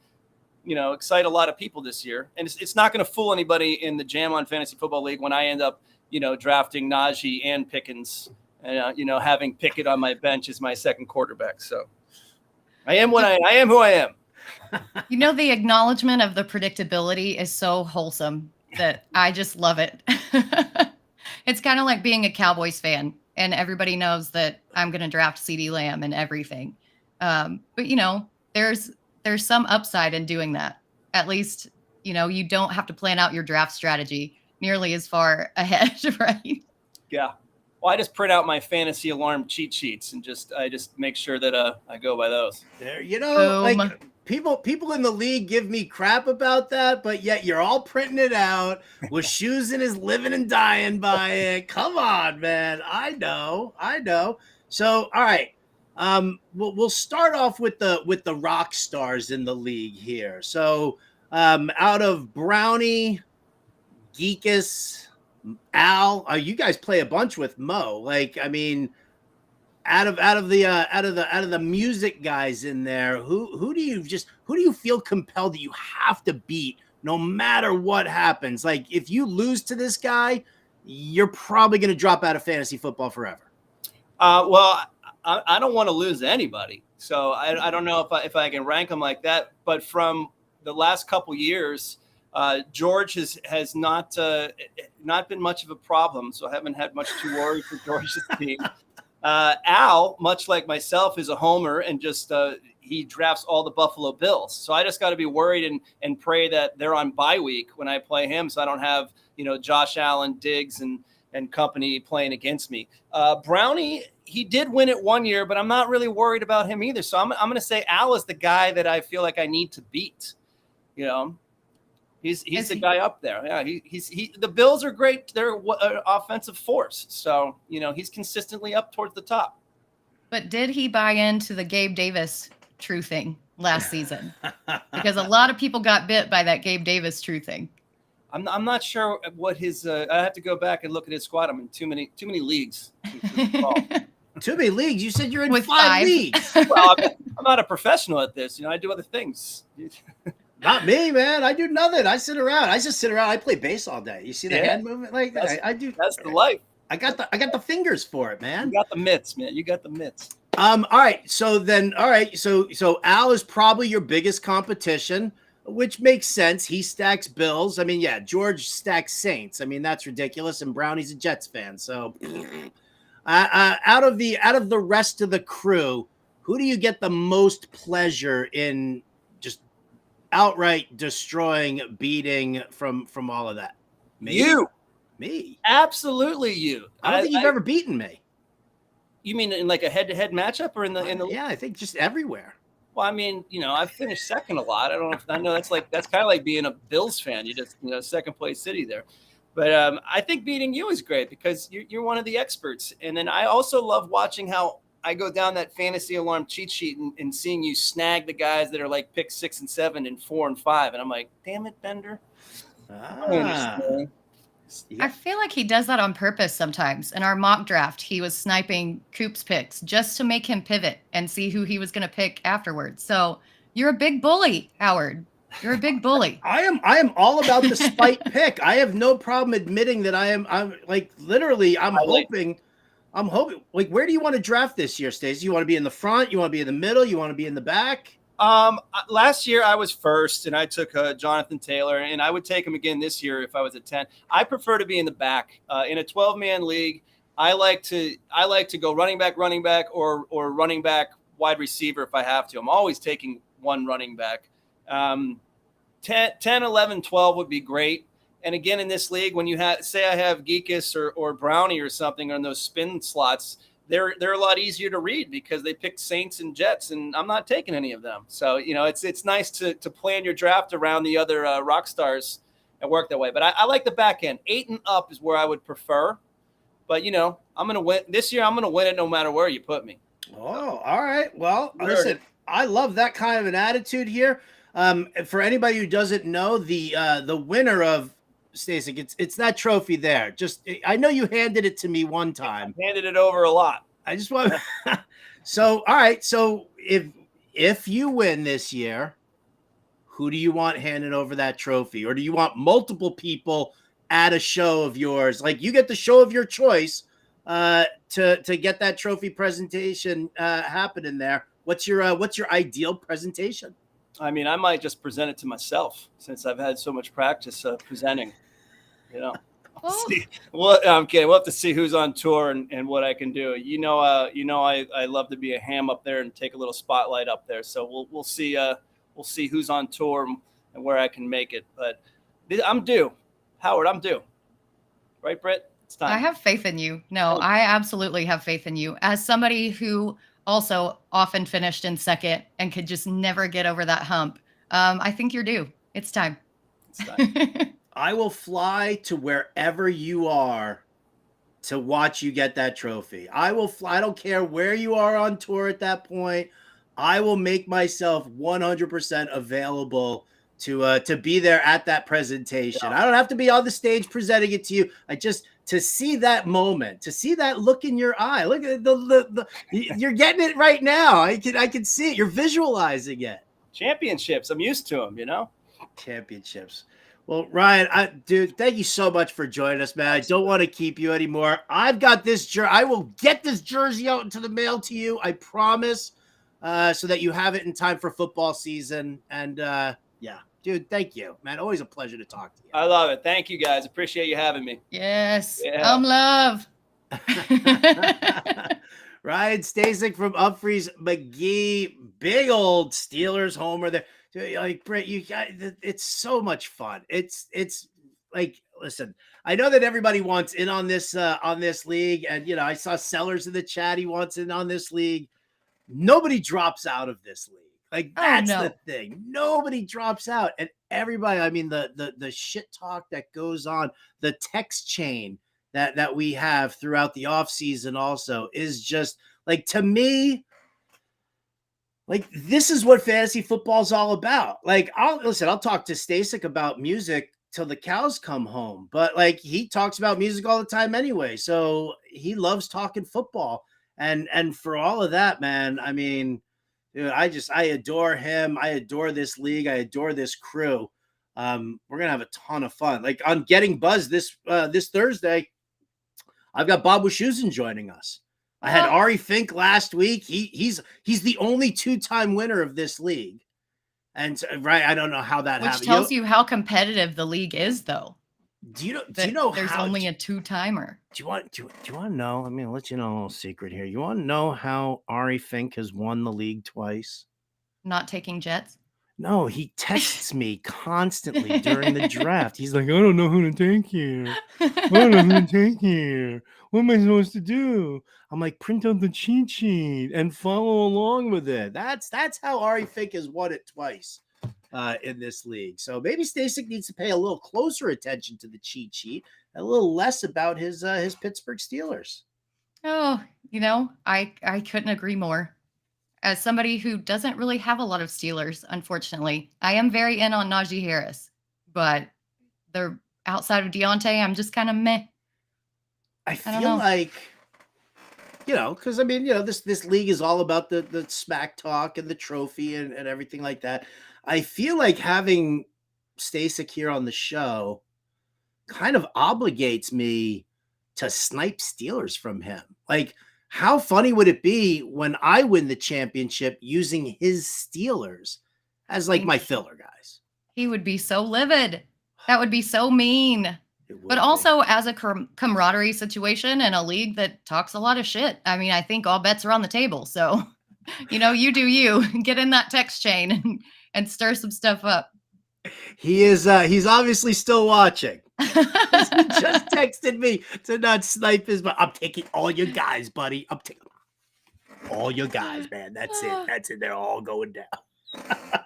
excite a lot of people this year. And it's not going to fool anybody in the Jam On Fantasy Football League when I end up, drafting Najee and Pickens and, having Pickett on my bench as my second quarterback. So I am who I am. The acknowledgement of the predictability is so wholesome that I just love it. It's kind of like being a Cowboys fan, and everybody knows that I'm going to draft CeeDee Lamb and everything. But there's some upside in doing that. At least, you don't have to plan out your draft strategy nearly as far ahead, right? Yeah. Well, I just print out my fantasy alarm cheat sheets and I just make sure that I go by those. There, like Boom. people in the league give me crap about that, but yet you're all printing it out. Wischusen is living and dying by it. Come on, man. I know. So, all right. We'll start off with the rock stars in the league here. So, out of Brownie, Geekus, Al, you guys play a bunch with Mo. Like, I mean, out of the music guys in there, who do you feel compelled that you have to beat no matter what happens? Like, if you lose to this guy, you're probably going to drop out of fantasy football forever. Well, I don't want to lose to anybody, so I don't know if I can rank them like that. But from the last couple years, George has not been much of a problem, so I haven't had much to worry for George's team. Al, much like myself, is a homer and just he drafts all the Buffalo Bills. So I just got to be worried and pray that they're on bye week when I play him, so I don't have Josh Allen, Diggs, and company playing against me. Brownie, he did win it one year, but I'm not really worried about him either. So I'm going to say Al is the guy that I feel like I need to beat. He's the guy up there. Yeah, the Bills are great. They're an offensive force. So, he's consistently up towards the top. But did he buy into the Gabe Davis true thing last season? Because a lot of people got bit by that Gabe Davis true thing. I'm not sure what his I have to go back and look at his squad. I'm in too many leagues. Too many leagues? You said you're in With 5 leagues. Well, I'm not a professional at this. I do other things. Not me, man. I do nothing. I sit around. I just sit around. I play bass all day. You see the hand movement like that? I do. That's the life. I got the fingers for it, man. You got the mitts, man. You got the mitts. All right. So Al is probably your biggest competition, which makes sense. He stacks Bills. I mean, yeah, George stacks Saints. I mean, that's ridiculous. And Brownie's a Jets fan. So out of the rest of the crew, who do you get the most pleasure in just outright destroying, beating from all of that? Me. Absolutely you. I don't think you've ever beaten me. You mean in like a head-to-head matchup or in the Yeah, I think just everywhere. Well, I mean, I've finished second a lot. I know that's kind of like being a Bills fan. You just, second place city there. But I think beating you is great because you're one of the experts. And then I also love watching how I go down that fantasy alarm cheat sheet and seeing you snag the guys that are like pick 6 and 7 and 4 and 5. And I'm like, damn it, Bender. I feel like he does that on purpose sometimes. In our mock draft, he was sniping Coop's picks just to make him pivot and see who he was going to pick afterwards. So you're a big bully, Howard. You're a big bully. I am all about the spite pick. I have no problem admitting that I'm like literally I'm hoping. Like, where do you want to draft this year, Stacey? You want to be in the front? You want to be in the middle? You want to be in the back? Last year I was first and I took Jonathan Taylor, and I would take him again this year if I was at 10. I prefer to be in the back. In a 12-man league, I like to go running back or running back wide receiver if I have to. I'm always taking one running back. 10, 11, 12 would be great. And again, in this league, when you say I have Geekus or Brownie or something on those spin slots, they're a lot easier to read because they picked Saints and Jets, and I'm not taking any of them. So, it's nice to plan your draft around the other rock stars and work that way. But I like the back end. 8 and up is where I would prefer. But, I'm going to win. This year, I'm going to win it no matter where you put me. Oh, all right. Well, listen, I love that kind of an attitude here. For anybody who doesn't know, the winner of Stasik, it's that trophy there. I know you handed it to me one time. I handed it over a lot. I just want So, all right. So if you win this year, who do you want handing over that trophy? Or do you want multiple people at a show of yours? Like, you get the show of your choice to get that trophy presentation happening there. What's your ideal presentation? I mean, I might just present it to myself since I've had so much practice presenting. Well, I'm kidding. We'll have to see who's on tour and what I can do. I love to be a ham up there and take a little spotlight up there. So we'll see. We'll see who's on tour and where I can make it. But I'm due, Howard. I'm due. Right, Britt? It's time. I have faith in you. No, Oh. I absolutely have faith in you. As somebody who also often finished in second and could just never get over that hump, I think you're due. It's time. It's time. I will fly to wherever you are to watch you get that trophy. I will fly. I don't care where you are on tour at that point. I will make myself 100% available to be there at that presentation. I don't have to be on the stage presenting it to you. I just to see that moment, to see that look in your eye. Look at the you're getting it right now. I can see it. You're visualizing it. Championships. I'm used to them, you know? Championships. Well, Ryan, dude, thank you so much for joining us, man. I don't want to keep you anymore. I've got this jersey. I will get this jersey out into the mail to you. I promise, so that you have it in time for football season. And yeah, dude, thank you, man. Always a pleasure to talk to you. I love it. Thank you, guys. Appreciate you having me. Yes. Yeah. Love. Ryan Stasik from Umphrey's McGee, big old Steelers homer there. Like Britt, you got it's so much fun. It's like, listen, I know that everybody wants in on this league, and you know, I saw Sellers in the chat. He wants in on this league. Nobody drops out of this league. Like that's the thing. Nobody drops out, and everybody. I mean, the shit talk that goes on, the text chain that we have throughout the offseason also is just like, to me, like, this is what fantasy football is all about. Like, I'll talk to Stasik about music till the cows come home, but like, he talks about music all the time anyway. So he loves talking football, and for all of that, man, I mean, dude, I adore him. I adore this league. I adore this crew. We're gonna have a ton of fun. Like on Getting Buzz this Thursday, I've got Bob Wischusen joining us. I had Ari Fink last week. He's the only 2-time winner of this league, and right, I don't know how that happened. Which tells you how competitive the league is, though. Do you know there's only a 2-timer? Do you want to know? I mean, I'll let you know a little secret here. You want to know how Ari Fink has won the league twice? Not taking Jets. No, he texts me constantly during the draft. He's like, I don't know who to take here. I don't know who to take here. What am I supposed to do? I'm like, print out the cheat sheet and follow along with it. That's how Ari Fink has won it twice in this league. So maybe Stasik needs to pay a little closer attention to the cheat sheet, a little less about his Pittsburgh Steelers. Oh, you know, I couldn't agree more. As somebody who doesn't really have a lot of Steelers, unfortunately, I am very in on Najee Harris, but they're outside of Deontay. I'm just kind of meh. I feel like, you know, because I mean, you know, this league is all about the smack talk and the trophy and everything like that. I feel like having Stasik here on the show kind of obligates me to snipe Steelers from him. Like, how funny would it be when I win the championship using his Steelers as like my filler guys? He would be so livid. That would be so mean. But also as a camaraderie situation in a league that talks a lot of shit. I mean, I think all bets are on the table. So, you know, you do you. Get in that text chain and stir some stuff up. He is he's obviously still watching. He just texted me to not snipe his, but I'm taking all your guys, buddy. I'm taking all your guys, man. That's it. That's it. They're all going down.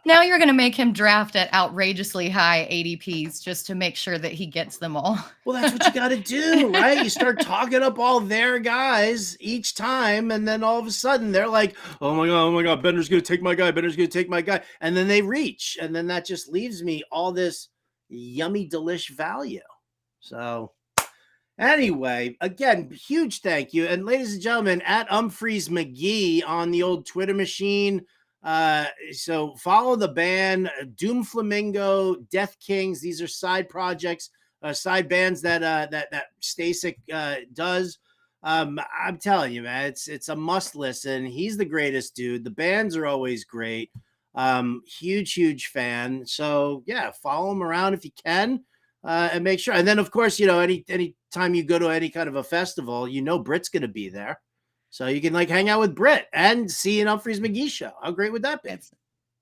Now you're going to make him draft at outrageously high ADPs just to make sure that he gets them all. Well, that's what you got to do, right? You start talking up all their guys each time, and then all of a sudden they're like, oh my God, Bender's going to take my guy. Bender's going to take my guy. And then they reach, and then that just leaves me all this yummy, delish value. So anyway, again, huge thank you. And ladies and gentlemen, at Umphrey's McGee on the old Twitter machine. So follow the band Doom Flamingo, Death Kings. These are side projects, side bands that Stasik does. I'm telling you, man, it's a must listen. He's the greatest dude. The bands are always great. Huge fan. So yeah, follow him around if you can, and make sure. And then of course, you know, any time you go to any kind of a festival, you know, Britt's going to be there. So you can like hang out with Britt and see an Umphrey's McGee show. How great would that be?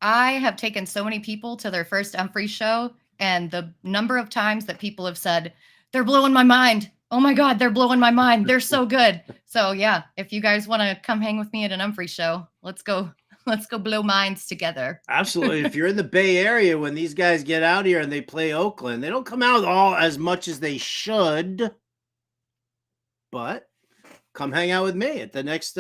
I have taken so many people to their first Umphrey show, and the number of times that people have said, they're blowing my mind. Oh my God, they're blowing my mind. They're so good. So yeah, if you guys want to come hang with me at an Umphrey show, let's go blow minds together. Absolutely. If you're in the Bay Area, when these guys get out here and they play Oakland, they don't come out all as much as they should, but come hang out with me at the next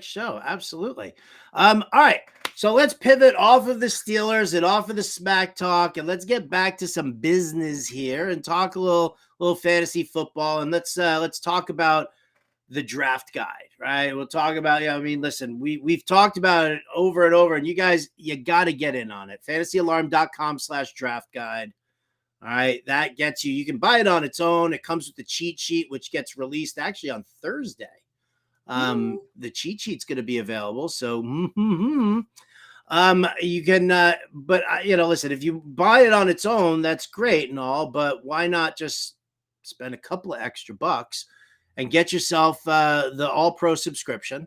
show. Absolutely. All right. So let's pivot off of the Steelers and off of the smack talk, and let's get back to some business here and talk a little fantasy football. And let's talk about the draft guide, right? We'll talk about, I mean, listen, we've talked about it over and over, and you guys, you got to get in on it. FantasyAlarm.com/draft guide. All right. That gets you can buy it on its own. It comes with the cheat sheet, which gets released actually on Thursday. The cheat sheet's going to be available. So, you can, but listen, if you buy it on its own, that's great and all, but why not just spend a couple of extra bucks and get yourself the All Pro subscription,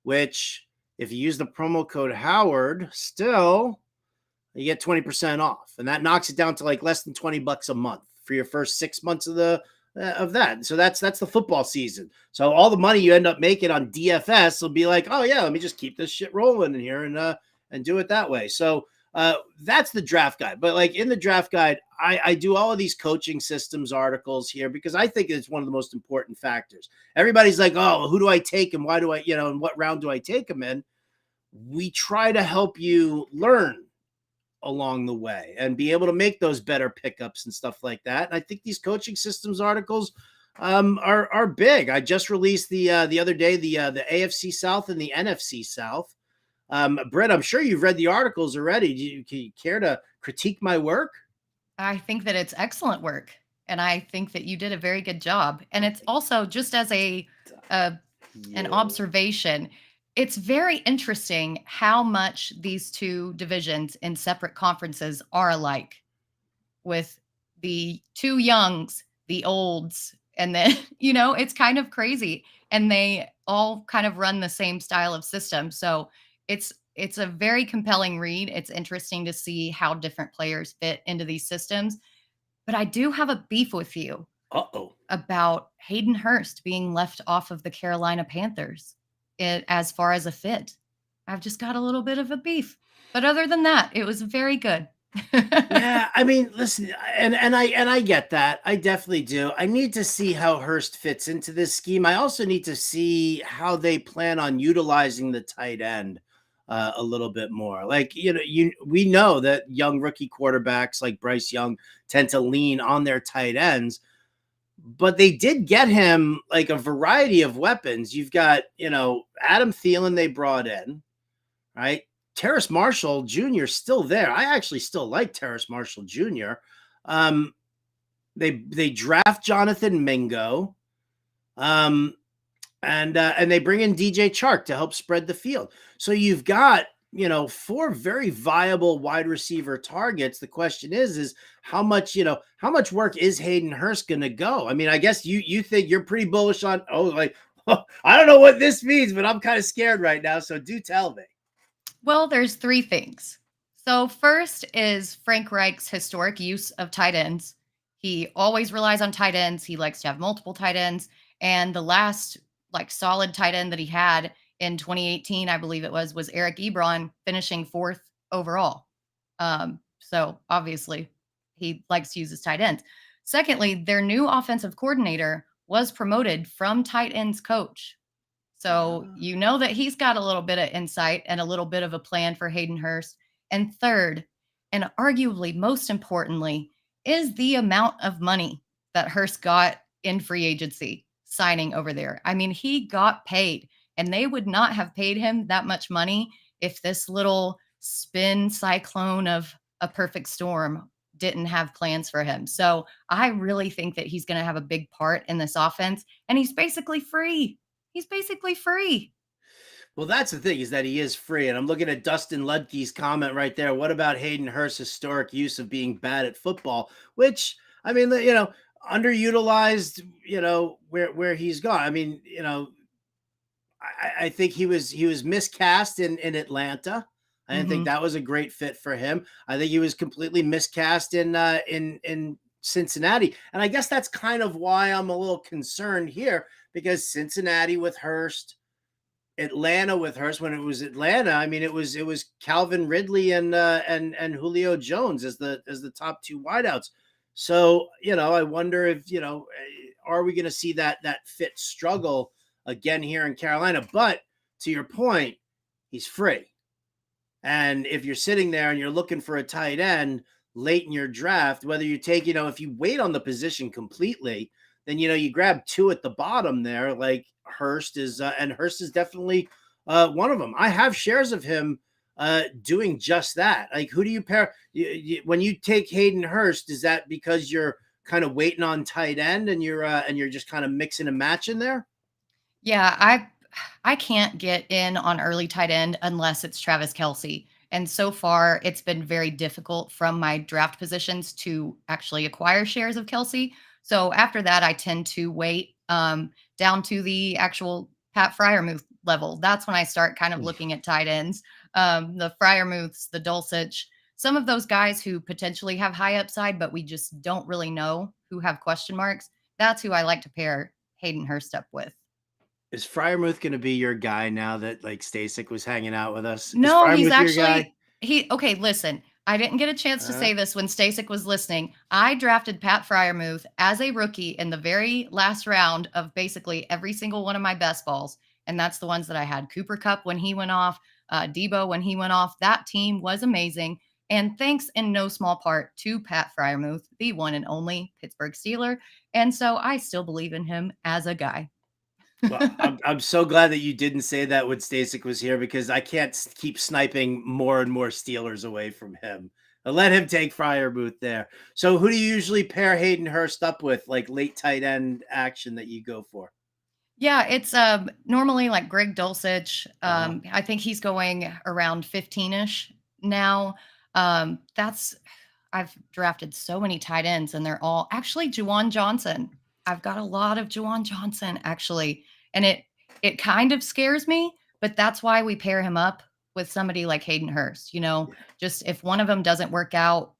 which if you use the promo code Howard, still you get 20% off, and that knocks it down to like less than $20 a month for your first 6 months of that. So that's the football season. So all the money you end up making on DFS will be like, oh yeah, let me just keep this shit rolling in here and do it that way. So that's the draft guide. But like in the draft guide, I do all of these coaching systems articles here because I think it's one of the most important factors. Everybody's like, oh, who do I take and why do I, and what round do I take them in? We try to help you learn along the way and be able to make those better pickups and stuff like that. And I think these coaching systems articles are big. I just released the other day the AFC South and the NFC South. Britt, I'm sure you've read the articles already. Do you care to critique my work? I think that it's excellent work, and I think that you did a very good job. And it's also just as an observation, it's very interesting how much these two divisions in separate conferences are alike, with the two youngs, the olds, and then, it's kind of crazy. And they all kind of run the same style of system. So it's a very compelling read. It's interesting to see how different players fit into these systems. But I do have a beef with you about Hayden Hurst being left off of the Carolina Panthers as far as a fit. I've just got a little bit of a beef. But other than that, it was very good. Yeah, I mean, listen, and I get that. I definitely do. I need to see how Hurst fits into this scheme. I also need to see how they plan on utilizing the tight end a little bit more. Like, we know that young rookie quarterbacks like Bryce Young tend to lean on their tight ends, but they did get him like a variety of weapons. You've got, Adam Thielen they brought in, right? Terrace Marshall Jr. still there. I actually still like Terrace Marshall Jr. They draft Jonathan Mingo, and they bring in DJ Chark to help spread the field. So you've got, 4 very viable wide receiver targets. The question is how much work is Hayden Hurst going to go? I mean, I guess you think you're pretty bullish on, I don't know what this means, but I'm kind of scared right now. So do tell me. Well, there's 3 things. So first is Frank Reich's historic use of tight ends. He always relies on tight ends. He likes to have multiple tight ends. And the last solid tight end that he had in 2018, I believe it was Eric Ebron, finishing 4th overall. So obviously he likes to use his tight ends. Secondly, their new offensive coordinator was promoted from tight ends coach. So that he's got a little bit of insight and a little bit of a plan for Hayden Hurst. And third, and arguably most importantly, is the amount of money that Hurst got in free agency signing over there. I mean, he got paid, and they would not have paid him that much money if this little spin cyclone of a perfect storm didn't have plans for him. So I really think that he's going to have a big part in this offense, and he's basically free. He's basically free. Well, that's the thing, is that he is free. And I'm looking at Dustin Ludke's comment right there. What about Hayden Hurst's historic use of being bad at football? Which, I mean, underutilized, where he's gone. I mean, I think he was miscast in Atlanta. I didn't think that was a great fit for him. I think he was completely miscast in Cincinnati. And I guess that's kind of why I'm a little concerned here, because Cincinnati with Hurst, Atlanta with Hurst. When it was Atlanta, I mean, it was Calvin Ridley and Julio Jones as the top two wideouts. So, I wonder if, are we going to see that fit struggle again here in Carolina? But to your point, he's free. And if you're sitting there and you're looking for a tight end late in your draft, whether you take, if you wait on the position completely, then, you grab two at the bottom there, like Hurst is, and Hurst is definitely one of them. I have shares of him doing just that. Like, who do you pair? When you take Hayden Hurst, is that because you're kind of waiting on tight end and you're just kind of mixing and matching there? Yeah, I can't get in on early tight end unless it's Travis Kelce. And so far, it's been very difficult from my draft positions to actually acquire shares of Kelce. So after that, I tend to wait down to the actual Pat Freiermuth level. That's when I start kind of looking at tight ends, the Freiermuths, the Dulcich, some of those guys who potentially have high upside, but we just don't really know, who have question marks. That's who I like to pair Hayden Hurst up with. Is Freiermuth going to be your guy now that like Stasik was hanging out with us? No, he's actually okay. Listen, I didn't get a chance to Uh-huh. say this when Stasik was listening. I drafted Pat Freiermuth as a rookie in the very last round of basically every single one of my best balls, and that's the ones that I had. Cooper Kupp when he went off, Debo when he went off. That team was amazing, and thanks in no small part to Pat Freiermuth, the one and only Pittsburgh Steeler. And so I still believe in him as a guy. Well, I'm so glad that you didn't say that when Stasik was here, because I can't keep sniping more and more Steelers away from him. I'll let him take Freiermuth there. So who do you usually pair Hayden Hurst up with, like late tight end action that you go for? Yeah, it's normally like Greg Dulcich. I think he's going around 15-ish now. I've drafted so many tight ends, and they're all actually Juwan Johnson. I've got a lot of Juwan Johnson actually, and it kind of scares me, but that's why we pair him up with somebody like Hayden Hurst. Just if one of them doesn't work out,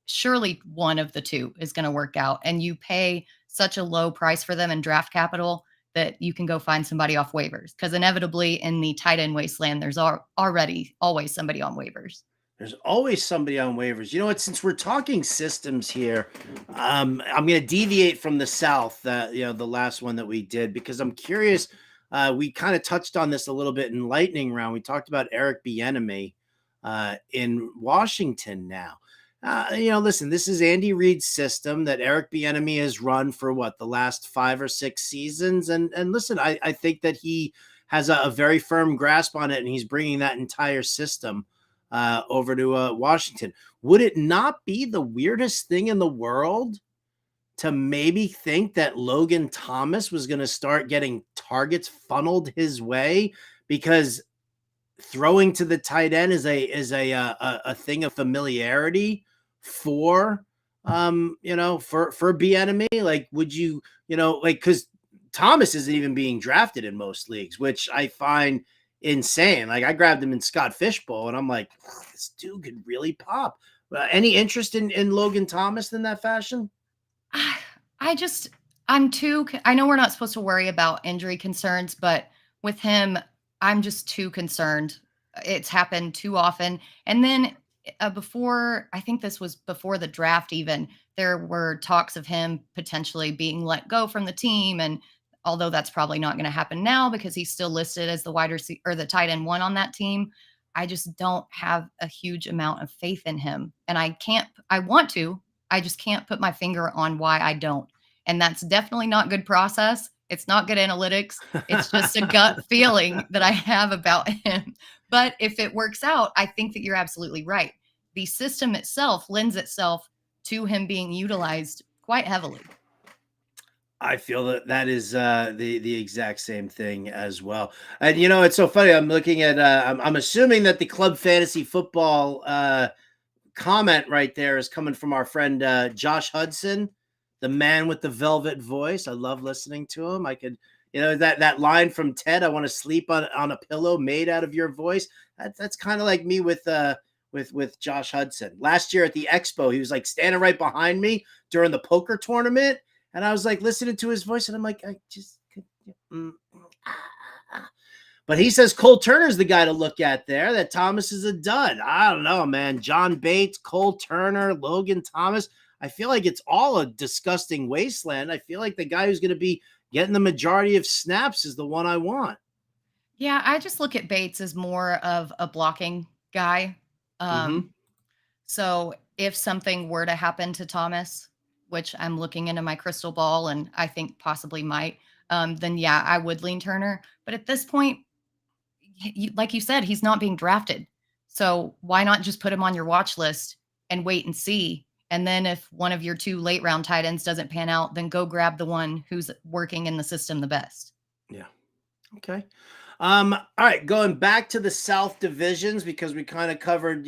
surely one of the two is gonna work out, and you pay such a low price for them in draft capital that you can go find somebody off waivers, because inevitably in the tight end wasteland, there's already always somebody on waivers. There's always somebody on waivers. You know what? Since we're talking systems here, I'm going to deviate from the South, the last one that we did, because I'm curious. We kind of touched on this a little bit in lightning round. We talked about Eric Bieniemy in Washington now. Listen, this is Andy Reid's system that Eric Bieniemy has run for the last 5 or 6 seasons. And listen, I think that he has a very firm grasp on it, and he's bringing that entire system over to Washington. Would it not be the weirdest thing in the world to maybe think that Logan Thomas was going to start getting targets funneled his way, because throwing to the tight end is a thing of familiarity for Bieniemy? Like, would you, because Thomas isn't even being drafted in most leagues, which I find insane. Like, I grabbed him in Scott Fishbowl, and I'm like, this dude could really pop. Any interest in Logan Thomas in that fashion? I know we're not supposed to worry about injury concerns, but with him, I'm just too concerned. It's happened too often. And then I think this was before the draft even, there were talks of him potentially being let go from the team. And although that's probably not going to happen now because he's still listed as the wide receiver or the tight end 1 on that team, I just don't have a huge amount of faith in him. And I just can't put my finger on why I don't. And that's definitely not good process. It's not good analytics. It's just a gut feeling that I have about him. But if it works out, I think that you're absolutely right. The system itself lends itself to him being utilized quite heavily. I feel that is the exact same thing as well. And it's so funny. I'm looking at I'm assuming that the Club Fantasy Football comment right there is coming from our friend Josh Hudson, the man with the velvet voice. I love listening to him. I could, that line from Ted, I want to sleep on a pillow made out of your voice. That's kind of like me with with Josh Hudson. Last year at the Expo, he was like standing right behind me during the poker tournament, and I was like listening to his voice, and I'm like, I just but he says Cole Turner's the guy to look at there, that Thomas is a dud. I don't know, man. John Bates, Cole Turner, Logan Thomas. I feel like it's all a disgusting wasteland. I feel like the guy who's going to be getting the majority of snaps is the one I want. Yeah, I just look at Bates as more of a blocking guy. So if something were to happen to Thomas, which I'm looking into my crystal ball and I think possibly might, then yeah, I would lean Turner. But at this point, like you said, he's not being drafted. So why not just put him on your watch list and wait and see? And then if one of your 2 late round tight ends doesn't pan out, then go grab the one who's working in the system the best. Yeah. Okay. All right. Going back to the South divisions, because we kind of covered,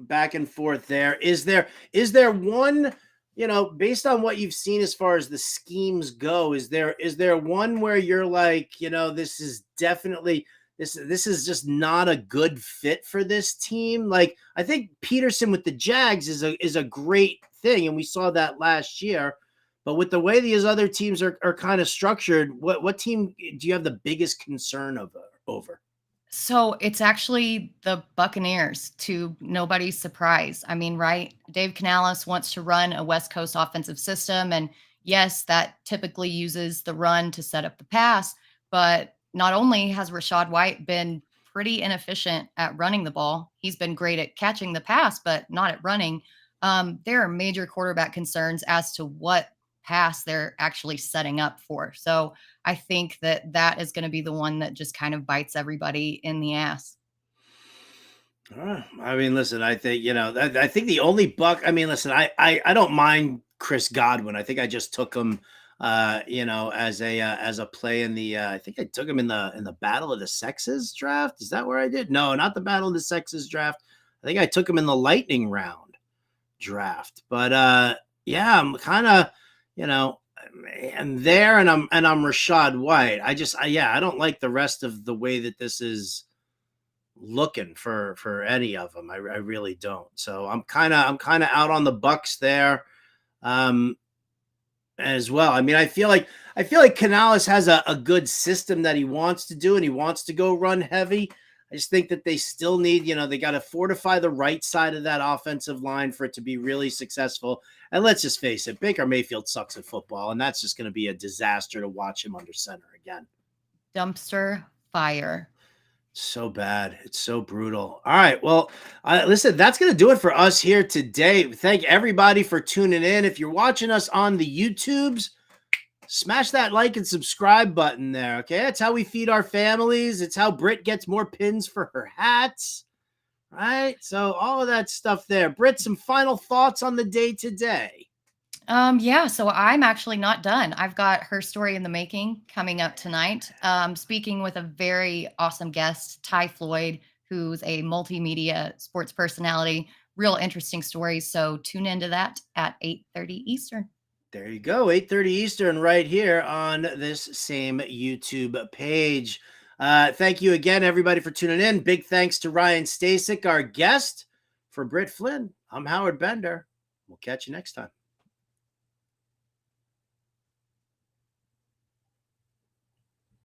back and forth there. Is there one, based on what you've seen as far as the schemes go, is there one where you're like, this is definitely, this is just not a good fit for this team? Like, I think Peterson with the Jags is a great thing, and we saw that last year. But with the way these other teams are kind of structured, what team do you have the biggest concern over? So it's actually the Buccaneers, to nobody's surprise. I mean, right? Dave Canales wants to run a West Coast offensive system. And yes, that typically uses the run to set up the pass. But not only has Rachaad White been pretty inefficient at running the ball, he's been great at catching the pass, but not at running. There are major quarterback concerns as to what pass they're actually setting up for. So I think that is going to be the one that just kind of bites everybody in the ass. I mean, listen, I think, I think the only listen, I don't mind Chris Godwin. I think I just took him, as a play in the, I think I took him in the Battle of the Sexes draft. Is that where I did? No, not the Battle of the Sexes draft. I think I took him in the lightning round draft, but, yeah, I'm kind of, and there, and I'm Rachaad White. I don't like the rest of the way that this is looking for any of them. I really don't. So I'm kind of out on the Bucks there, as well. I mean, I feel like Canales has a good system that he wants to do, and he wants to go run heavy. I just think that they still need, they got to fortify the right side of that offensive line for it to be really successful. And let's just face it, Baker Mayfield sucks at football, and that's just going to be a disaster to watch him under center again. Dumpster fire. So bad. It's so brutal. All right. Well, listen, that's going to do it for us here today. Thank everybody for tuning in. If you're watching us on the YouTubes, smash that like and subscribe button there. Okay. That's how we feed our families. It's how Britt gets more pins for her hats. Right. So all of that stuff there. Britt, some final thoughts on the day today. Yeah, so I'm actually not done. I've got Her Story in the Making coming up tonight. Speaking with a very awesome guest, Ty Floyd, who's a multimedia sports personality. Real interesting stories. So tune into that at 8:30 Eastern. There you go. 8:30 Eastern right here on this same YouTube page. Thank you again, everybody, for tuning in. Big thanks to Ryan Stasik, our guest. For Britt Flinn, I'm Howard Bender. We'll catch you next time.